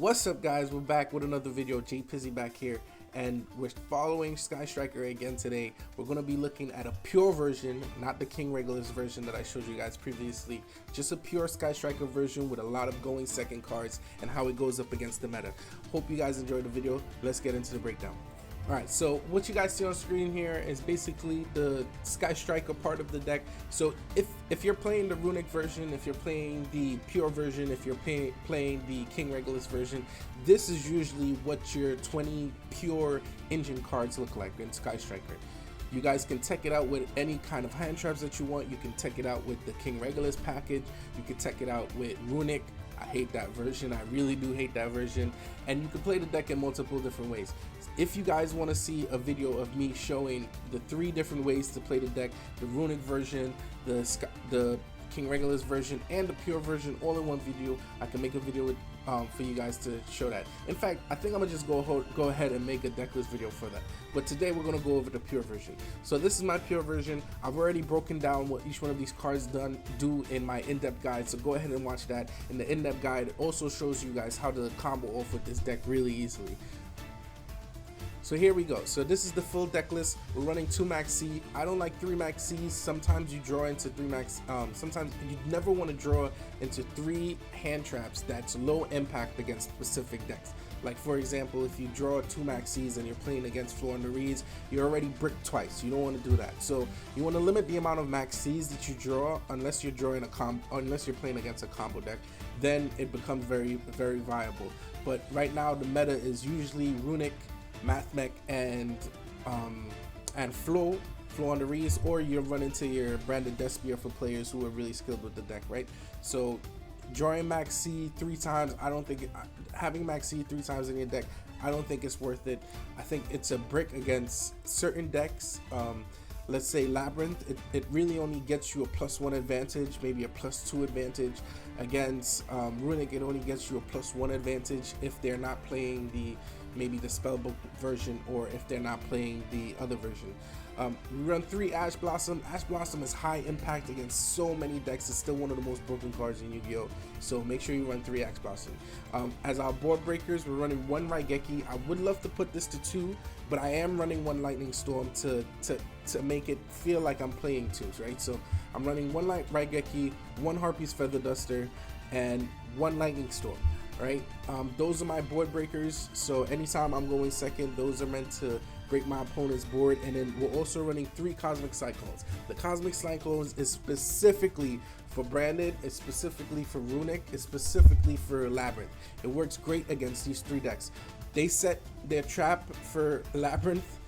What's up, guys? We're back with another video. J Pizzy back here, and we're following Sky Striker again today. We're going to be looking at a pure version, not the King Regulus version that I showed you guys previously, just a pure Sky Striker version with a lot of going second cards and how it goes up against the meta. Hope you guys enjoyed the video. Let's get into the breakdown. Alright, so what you guys see on screen here is basically the Sky Striker part of the deck. So if you're playing the Runic version, if you're playing the pure version, if you're playing the King Regulus version, this is usually what your 20 pure engine cards look like in Sky Striker. You guys can tech it out with any kind of hand traps that you want. You can tech it out with the King Regulus package. You can tech it out with Runic. I hate that version. I really do hate that version. And you can play the deck in multiple different ways. If you guys want to see a video of me showing the 3 different ways to play the deck, the Runic version, the King Regulus version, and the pure version all in one video, I can make a video with, for you guys to show that. In fact, I think I'm gonna just go ahead and make a Decklist video for that. But today we're gonna go over the pure version. So this is my pure version. I've already broken down what each one of these cards do in my in-depth guide, so go ahead and watch that. In the in-depth guide, it also shows you guys how to combo off with this deck really easily. So here we go. So this is the full deck list. We're running 2 max C. I don't like 3 max C's. Sometimes you draw into 3 max. Sometimes you never want to draw into 3 hand traps that's low impact against specific decks. Like for example, if you draw 2 max C's and you're playing against Floowandereeze, you're already bricked twice. You don't want to do that. So you want to limit the amount of max C's that you draw unless you're drawing unless you're playing against a combo deck. Then it becomes very viable. But right now the meta is usually Runic, Mathmech, and Floowandereeze, or you're running to your branded Despia for players who are really skilled with the deck, right? So drawing max C 3 times, I don't think having max C 3 times in your deck, I don't think it's worth it. I think it's a brick against certain decks. Let's say Labyrinth, it really only gets you a +1 advantage, maybe a +2 advantage. Against Runic, it only gets you a +1 advantage if they're not playing maybe the spellbook version, or if they're not playing the other version. We run 3 Ash Blossom. Ash Blossom is high impact against so many decks. It's still one of the most broken cards in Yu-Gi-Oh! So make sure you run 3 Ash Blossom. As our board breakers, we're running 1 Raigeki. I would love to put this to 2, but I am running 1 Lightning Storm to make it feel like I'm playing 2s, right? So I'm running 1 Raigeki, 1 Harpy's Feather Duster, and 1 Lightning Storm. Right, those are my board breakers. So anytime I'm going second, those are meant to break my opponent's board. And then we're also running 3 Cosmic Cyclones. The Cosmic Cyclones is specifically for branded, it's specifically for Runic, it's specifically for Labyrinth. It works great against these 3 decks. They set their trap for Labyrinth,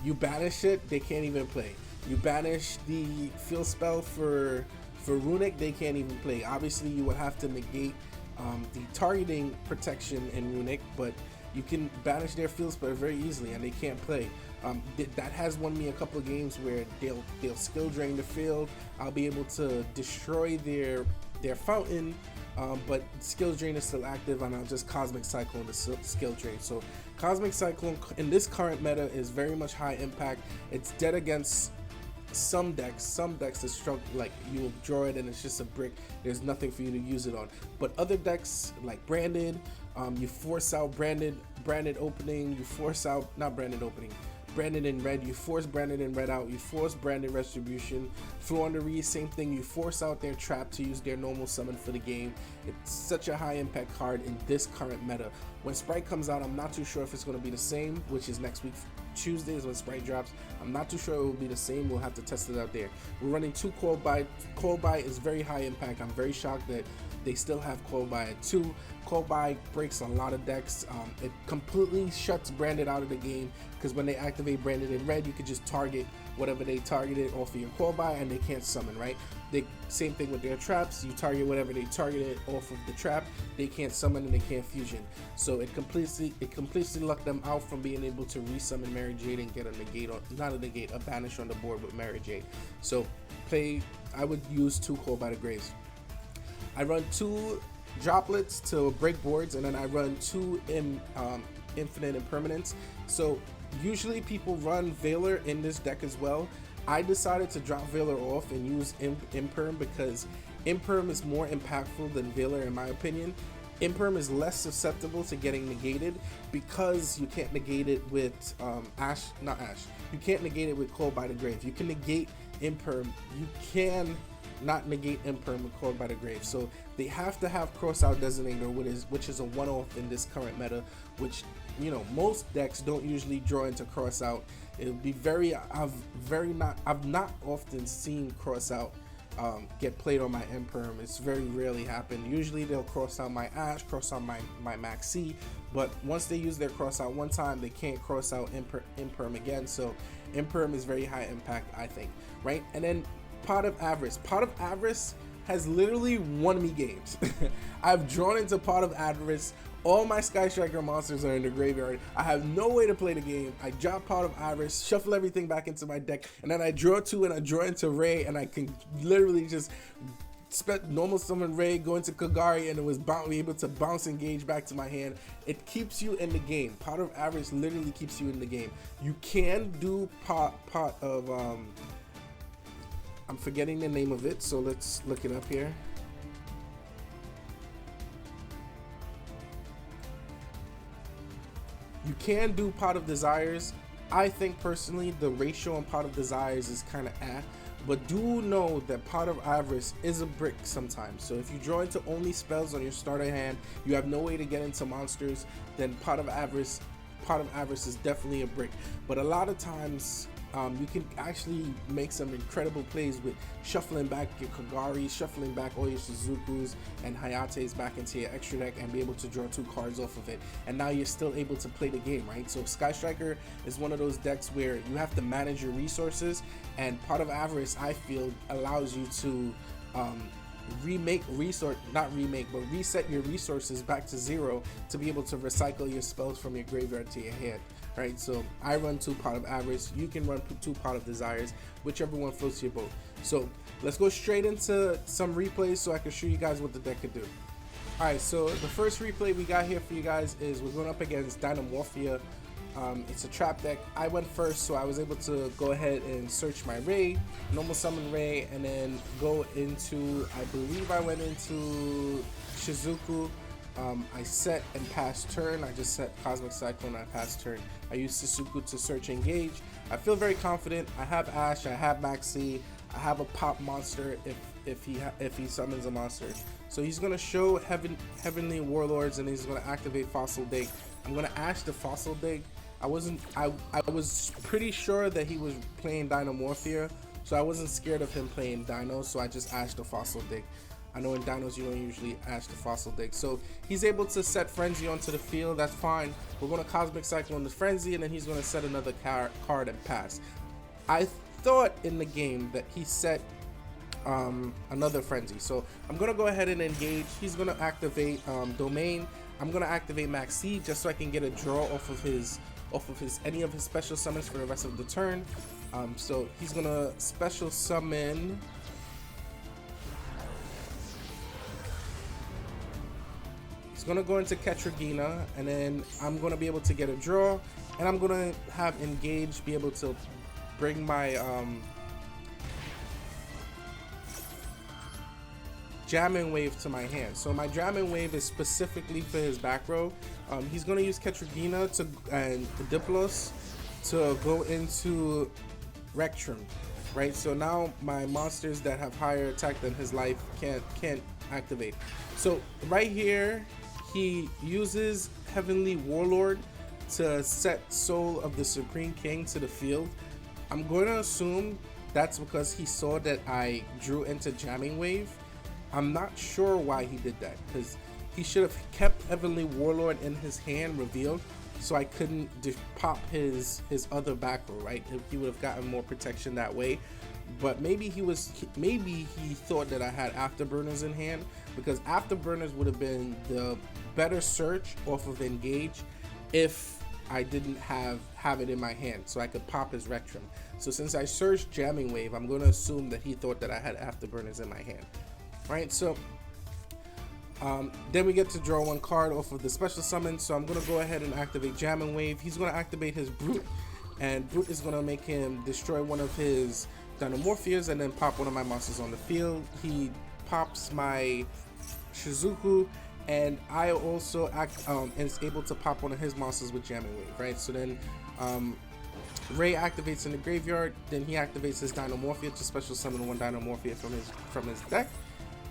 you banish it, they can't even play. You banish the field spell for Runic, they can't even play. Obviously you would have to negate the targeting protection in Runic, but you can banish their field spell very easily and they can't play. That has won me a couple of games where they'll skill drain the field. I'll be able to destroy their fountain, but skill drain is still active, and I'll just Cosmic Cyclone the skill drain. So Cosmic Cyclone in this current meta is very much high impact. It's dead against some decks that struggle, like you will draw it and it's just a brick, there's nothing for you to use it on. But other decks like branded, you force out branded opening, you force out branded in red, you force branded in red out, you force branded retribution. Floowandereeze, same thing, you force out their trap to use their normal summon for the game. It's such a high impact card in this current meta. When Sprite comes out, I'm not too sure if it's going to be the same, which is next week Tuesday is when Sprite drops. I'm not too sure it will be the same. We'll have to test it out there. We're running 2 Cold Buy. Cold Buy is very high impact. I'm very shocked that they still have Cold Buy at 2. Cold Buy breaks a lot of decks. It completely shuts branded out of the game, because when they activate branded in red, you could just target whatever they targeted off of your Cold Buy and they can't summon, right? Same thing with their traps. You target whatever they targeted off of the trap, they can't summon and they can't fusion. So it completely locked them out from being able to resummon Mary Jade and get a negate, or not a negate, a banish on the board with Mary Jade. So I would use 2 Cold by the Graves. I run 2 droplets to break boards, and then I run 2 infinite impermanence. So usually people run Veiler in this deck as well. I decided to drop Veiler off and use Imperm because Imperm is more impactful than Veiler in my opinion. Imperm is less susceptible to getting negated because you can't negate it with you can't negate it with Cold by the Grave. You can negate Imperm. You can not negate Imperm with Cold by the Grave. So they have to have Crossout Designator, which is a one-off in this current meta, which, you know, most decks don't usually draw into Crossout. It would be I've not often seen Crossout get played on my Imperm. It's very rarely happened. Usually they'll cross out my Ash, cross out my Maxi, but once they use their cross out one time, they can't cross out Imperm again. So Imperm is very high impact, I think, right? And then Pot of Avarice. Pot of Avarice has literally won me games. I've drawn into Pot of Avarice. All my Sky Striker monsters are in the graveyard. I have no way to play the game. I drop Pot of Avarice, shuffle everything back into my deck, and then I draw 2 and I draw into Ray, and I can literally just normal summon Ray, go into Kagari, and it was able to bounce Engage back to my hand. It keeps you in the game. Pot of Avarice literally keeps you in the game. You can do pot of I'm forgetting the name of it, so let's look it up here. You can do Pot of Desires. I think personally the ratio on Pot of Desires is kind of but do know that Pot of Avarice is a brick sometimes. So if you draw into only spells on your starter hand, you have no way to get into monsters, then Pot of Avarice is definitely a brick. But a lot of times you can actually make some incredible plays with shuffling back your Kagari, shuffling back all your Suzukus and Hayates back into your extra deck and be able to draw 2 cards off of it. And now you're still able to play the game, right? So Sky Striker is one of those decks where you have to manage your resources, and Pot of Avarice, I feel, allows you to reset your resources back to 0 to be able to recycle your spells from your graveyard to your hand. Right, so I run 2 Pot of Avarice, you can run 2 Pot of Desires, whichever one floats your boat. So let's go straight into some replays so I can show you guys what the deck could do. Alright, so the first replay we got here for you guys is we're going up against Dinomorphia. It's a trap deck. I went first, so I was able to go ahead and search my Ray, normal summon Ray, and then go into, I believe I went into Shizuku. I set and passed turn. I just set Cosmic Cyclone, I passed turn. I used Suzuku to search Engage. I feel very confident. I have Ash, I have Maxi, I have a pop monster if he summons a monster. So he's gonna show Heavenly Warlords, and he's gonna activate Fossil Dig. I'm gonna Ash the Fossil Dig. I was pretty sure that he was playing Dinomorphia, so I wasn't scared of him playing Dino, so I just Ashed the Fossil Dig. I know in Dinos you don't usually Ash the Fossil Dig. So he's able to set Frenzy onto the field, that's fine. We're going to Cosmic Cyclone the Frenzy, and then he's going to set another card and pass. I thought in the game that he set another Frenzy. So I'm going to go ahead and engage. He's going to activate Domain. I'm going to activate Maxi just so I can get a draw off of any of his special summons for the rest of the turn. So he's going to special summon... Gonna go into Ketragina, and then I'm gonna be able to get a draw, and I'm gonna have Engage be able to bring my Jamming Wave to my hand. So my Jamming Wave is specifically for his back row. He's gonna use Ketragina and Diplos to go into Rectrum, right? So now my monsters that have higher attack than his life can't activate. So right here, he uses Heavenly Warlord to set Soul of the Supreme King to the field. I'm going to assume that's because he saw that I drew into Jamming Wave. I'm not sure why he did that, because he should have kept Heavenly Warlord in his hand revealed, so I couldn't pop his other back row, right? He would have gotten more protection that way. But maybe he thought that I had Afterburners in hand, because Afterburners would have been the better search off of Engage if I didn't have it in my hand, so I could pop his Rectrum. So since I searched Jamming Wave, I'm going to assume that he thought that I had Afterburners in my hand, right? So then we get to draw 1 card off of the special summon, so I'm going to go ahead and activate Jamming Wave. He's going to activate his Brute, and Brute is going to make him destroy one of his Dinomorphias and then pop one of my monsters on the field. He pops my Shizuku, and I also is able to pop one of his monsters with Jamming Wave, right? So then Ray activates in the graveyard, then he activates his Dinomorphia to special summon one Dinomorphia from his deck.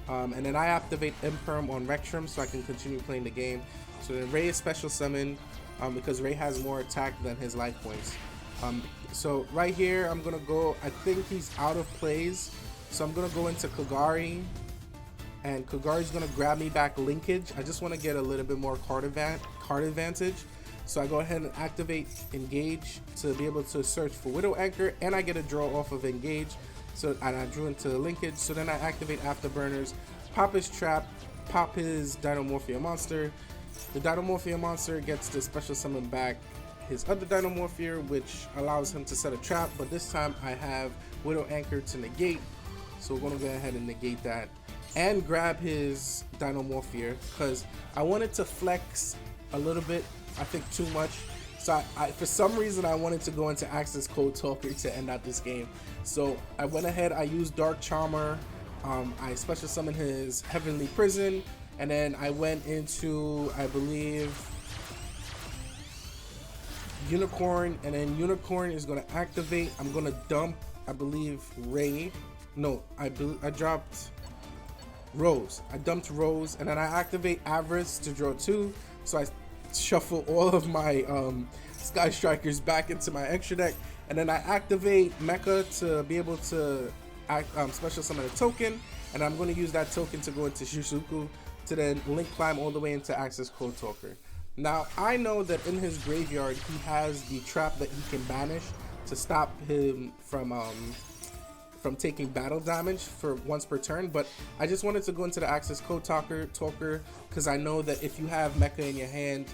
And then I activate Imperm on Rectrum so I can continue playing the game. So then Ray is special summoned because Ray has more attack than his life points. So right here I'm gonna go, I think he's out of plays, so I'm gonna go into Kagari, and Kagari's gonna grab me back Linkage. I just want to get a little bit more card advantage. So I go ahead and activate Engage to be able to search for Widow Anchor, and I get a draw off of Engage. So and I drew into Linkage. So then I activate Afterburners, pop his trap, pop his Dinomorphia monster. The Dinomorphia monster gets to special summon back his other Dinomorphia, which allows him to set a trap, but this time I have Widow Anchor to negate. So we're gonna go ahead and negate that and grab his Dinomorphia because I wanted to flex a little bit, I think too much. So I for some reason I wanted to go into Access Code Talker to end out this game. So I went ahead, I used Dark Charmer, I special summoned his Heavenly Prison, and then I went into, I believe, Unicorn, and then Unicorn is going to activate. I'm going to dump, I believe, Ray. No, I dropped Rose. I dumped Rose, and then I activate Avarice to draw 2. So I shuffle all of my Sky Strikers back into my extra deck, and then I activate Mecha to be able to special summon a token, and I'm going to use that token to go into Shusuku to then link climb all the way into Access Code Talker. Now I know that in his graveyard he has the trap that he can banish to stop him from taking battle damage for once per turn, but I just wanted to go into the Access Code Talker because I know that if you have Mecha in your hand,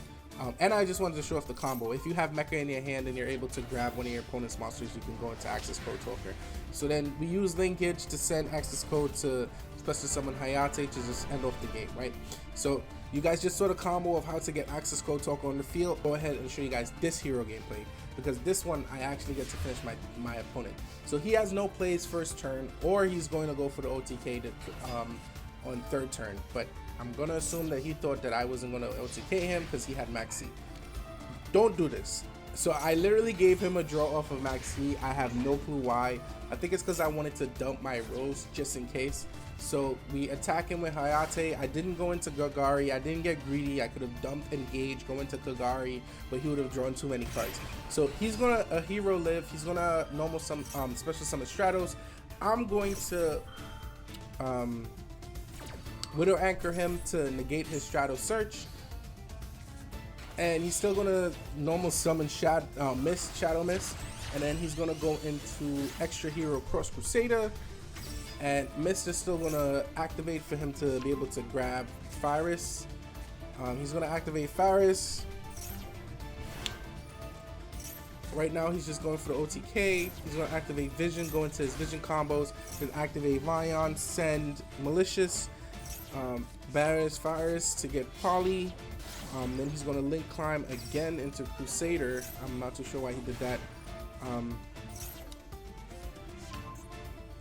and I just wanted to show off the combo. If you have Mecha in your hand and you're able to grab one of your opponent's monsters, you can go into Access Code Talker. So then we use Linkage to send Access Code to special summon Hayate to just end off the game, right? So you guys just saw the combo of how to get Access Code Talker on the field. Go ahead and show you guys this hero gameplay, because this one I actually get to finish my opponent. So he has no plays first turn, or he's going to go for the OTK on third turn, but I'm gonna assume that he thought that I wasn't gonna OTK him because he had Maxi. Don't do this. So I literally gave him a draw off of Maxi. I have no clue why. I think it's because I wanted to dump my Rose just in case. So we attack him with Hayate. I didn't go into Kagari. I didn't get greedy. I could have dumped Engage, go into Kagari, but he would have drawn too many cards. So he's gonna a hero live. He's gonna normal special summon Stratos. I'm going to Widow Anchor him to negate his Stratos search, and he's still gonna normal summon Shadow Mist, and then he's gonna go into extra hero Cross Crusader, and Mist is still gonna activate for him to be able to grab Fyrus. He's gonna activate Fyrus. Right now he's just going for the OTK. He's gonna activate Vision, go into his Vision combos, then activate Vion, send Malicious, Barris Fyrus to get Poly. Then he's gonna link climb again into Crusader. I'm not too sure why he did that.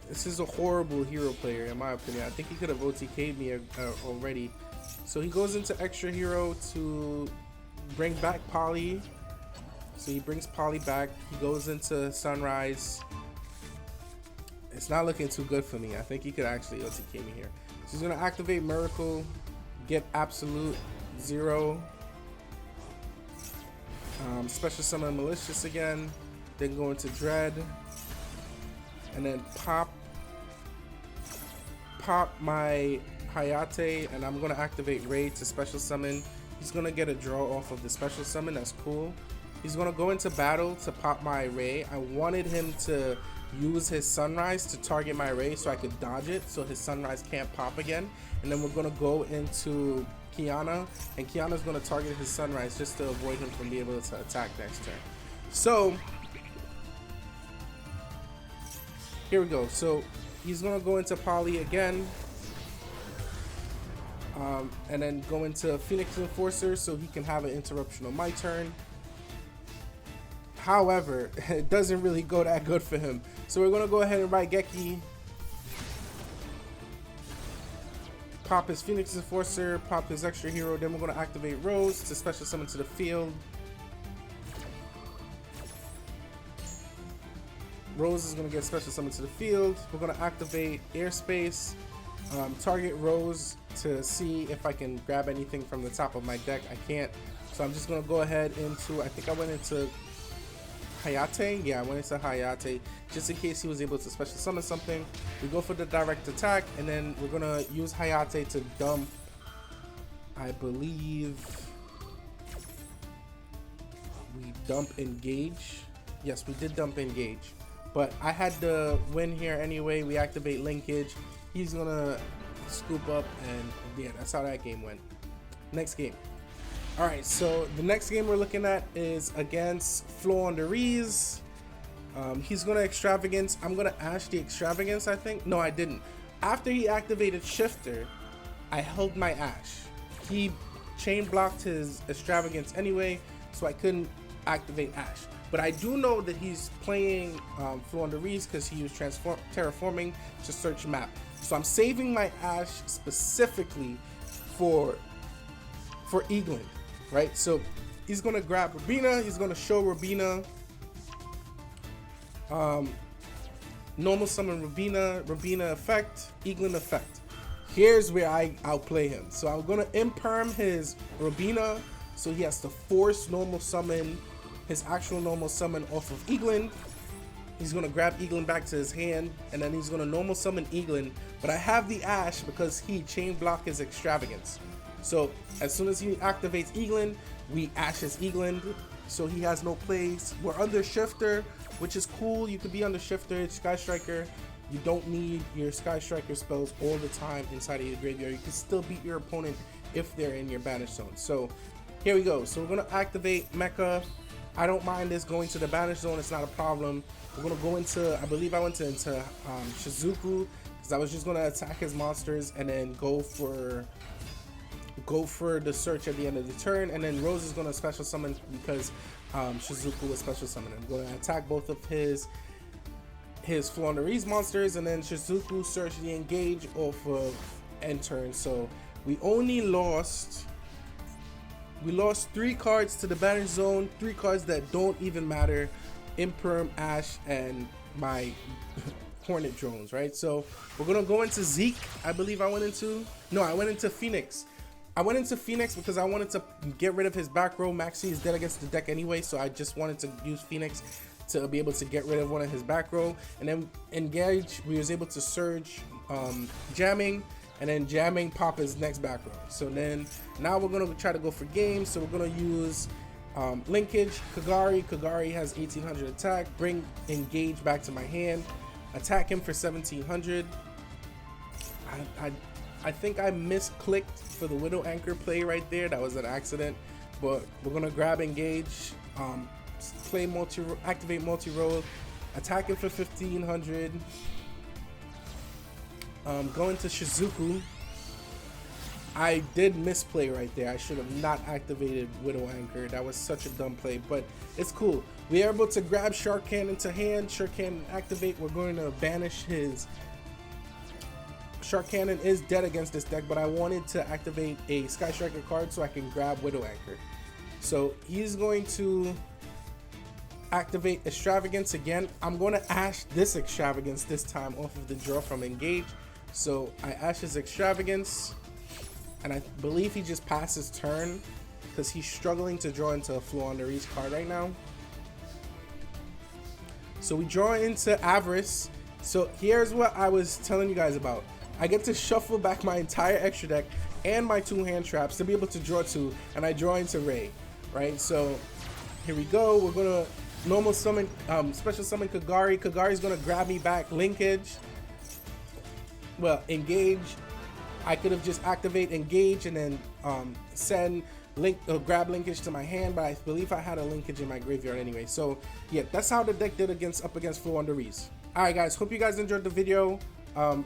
This is a horrible hero player in my opinion. I think he could have OTK'd me already. So he goes into extra hero to bring back Poly. So he brings Poly back. He goes into Sunrise. It's not looking too good for me. I think he could actually OTK me here. So he's gonna activate Miracle, get Absolute 0, special summon Malicious again, then go into Dread, and then pop my Hayate, and I'm gonna activate Ray to special summon. He's gonna get a draw off of the special summon. That's cool. He's gonna go into battle to pop my Ray. I wanted him to use his Sunrise to target my Ray so I could dodge it so his Sunrise can't pop again. And then we're gonna go into Kiana, and Kiana's gonna target his Sunrise just to avoid him from being able to attack next turn. So here we go. So he's gonna go into Poly again, and then go into Phoenix Enforcer so he can have an interruption on my turn. However, it doesn't really go that good for him. So we're gonna go ahead and write Geki, pop his Phoenix Enforcer, pop his extra hero, then we're going to activate Rose to special summon to the field. Rose is going to get special summon to the field. We're going to activate Airspace, target Rose to see if I can grab anything from the top of my deck. I can't, so I'm just going to go ahead into, I think I went into Hayate. Yeah, I went into Hayate just in case he was able to special summon something. We go for the direct attack, and then we're going to use Hayate to dump, I believe we dump Engage. Yes, we did dump Engage. But I had the win here anyway. We activate Linkage. He's gonna scoop up, and yeah, that's how that game went. Next game. Alright, so the next game we're looking at is against Floowandereeze. He's gonna Extravagance. I'm gonna Ash the Extravagance, I think. No, I didn't. After he activated Shifter, I held my Ash. He chain blocked his Extravagance anyway, so I couldn't activate Ash. But I do know that he's playing Floowandereeze because he was terraforming to search map. So I'm saving my Ash specifically for Eagling, right? So he's gonna grab Rubina. He's gonna show Rubina. Normal summon Rubina. Rubina effect. Eagling effect. Here's where I outplay him. So I'm gonna imperm his Rubina, so he has to force normal summon his actual normal summon off of Eagling. He's gonna grab Eagling back to his hand, and then he's gonna normal summon Eagling. But I have the Ash because he chain block his Extravagance. So as soon as he activates Eagling, we Ash his Eagling, so he has no plays. We're under Shifter, which is cool. You could be under Shifter, Sky Striker. You don't need your Sky Striker spells all the time inside of your graveyard. You can still beat your opponent if they're in your banish zone. So here we go. So we're gonna activate Mecha. I don't mind this going to the banish zone, it's not a problem. We're gonna go into, I believe I went into Shizuku, because I was just gonna attack his monsters and then go for the search at the end of the turn, and then Rose is gonna special summon because Shizuku was special summon. I'm gonna attack both of his Floowandereeze monsters, and then Shizuku search the Engage off of end turn. So we only lost 3 cards to the banish zone, 3 cards that don't even matter. Imperm, Ash, and my Hornet drones, right? So we're gonna go into Zeke. I believe I went into Phoenix. I went into Phoenix because I wanted to get rid of his back row. Maxi is dead against the deck anyway, so I just wanted to use Phoenix to be able to get rid of one of his back row. And then Engage, we was able to surge jamming, and then jamming pop his next back row. So then now we're gonna try to go for games. So we're gonna use Linkage, Kagari. Kagari has 1800 attack. Bring Engage back to my hand. Attack him for 1700. I think I misclicked for the Widow Anchor play right there. That was an accident. But we're gonna grab Engage, activate multi-roll, attack him for 1500. Going to Shizuku. I did misplay right there. I should have not activated Widow Anchor. That was such a dumb play, but it's cool. We are able to grab Shark Cannon to hand. Shark Cannon activate. We're going to banish his... Shark Cannon is dead against this deck, but I wanted to activate a Sky Striker card so I can grab Widow Anchor. So he's going to activate Extravagance again. I'm going to Ash this Extravagance this time off of the draw from Engage. So I Ash his Extravagance, and I believe he just passed his turn because he's struggling to draw into a Floowandereeze card right now. So we draw into Avarice. So here's what I was telling you guys about. I get to shuffle back my entire extra deck and my 2 hand traps to be able to draw 2, and I draw into Ray, right? So here we go. We're gonna normal summon, special summon Kagari. Kagari's gonna grab me back. Linkage. Well, Engage. I could have just activate Engage and then send grab Linkage to my hand, but I believe I had a Linkage in my graveyard anyway. So yeah, that's how the deck did up against Floowandereeze. All right, guys. Hope you guys enjoyed the video. I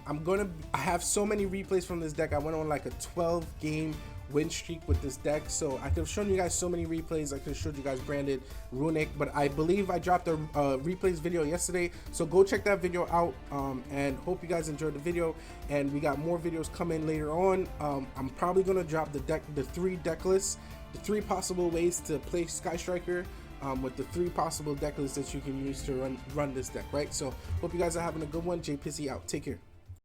have so many replays from this deck. I went on like a 12 game win streak with this deck. So I could have shown you guys so many replays. I could have showed you guys branded Runic, but I believe I dropped a replays video yesterday, so go check that video out. And hope you guys enjoyed the video, and we got more videos coming later on. I'm probably gonna drop the 3 deck lists, the 3 possible ways to play Sky Striker, with the 3 possible deck lists that you can use to run this deck, right? So hope you guys are having a good one. Jay Pissy out. Take care.